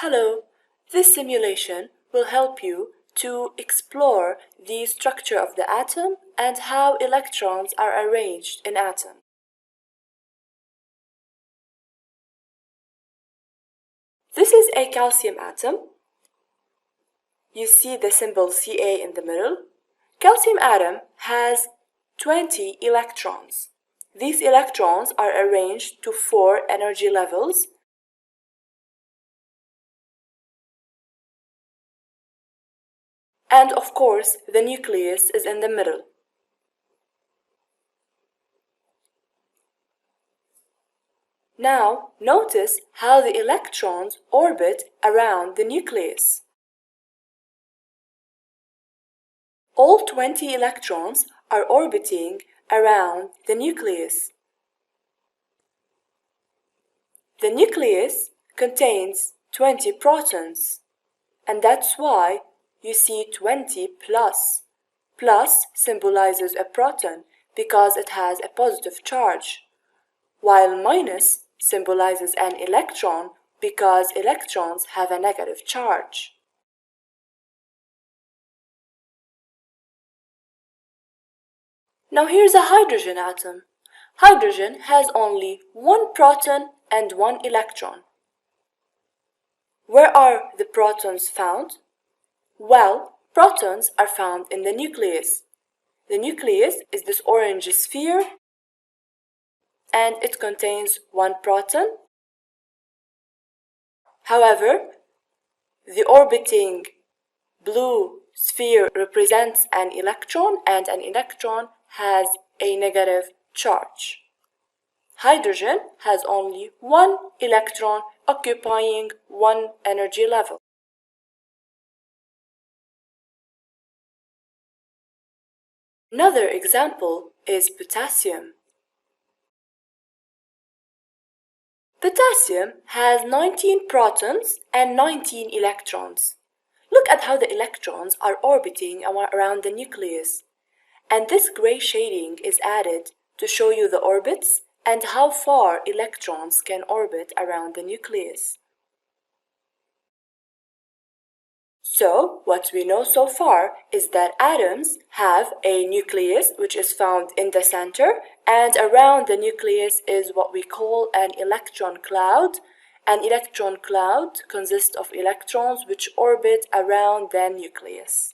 Hello, this simulation will help you to explore the structure of the atom and how electrons are arranged in atom. This is a calcium atom. You see the symbol Ca in the middle. Calcium atom has 20 electrons. These electrons are arranged to 4 energy levels. And of course, the nucleus is in the middle. Now, notice how the electrons orbit around the nucleus. All 20 electrons are orbiting around the nucleus. The nucleus contains 20 protons, and that's why you see 20 plus. Plus symbolizes a proton because it has a positive charge, while minus symbolizes an electron because electrons have a negative charge. Now here's a hydrogen atom. Hydrogen has only 1 proton and 1 electron. Where are the protons found? Well, protons are found in the nucleus. The nucleus is this orange sphere, and it contains 1 proton. However, the orbiting blue sphere represents an electron, and an electron has a negative charge. Hydrogen has only 1 electron occupying 1 energy level. Another example is potassium. Potassium has 19 protons and 19 electrons. Look at how the electrons are orbiting around the nucleus. And this gray shading is added to show you the orbits and how far electrons can orbit around the nucleus. So, what we know so far is that atoms have a nucleus which is found in the center, and around the nucleus is what we call an electron cloud. An electron cloud consists of electrons which orbit around the nucleus.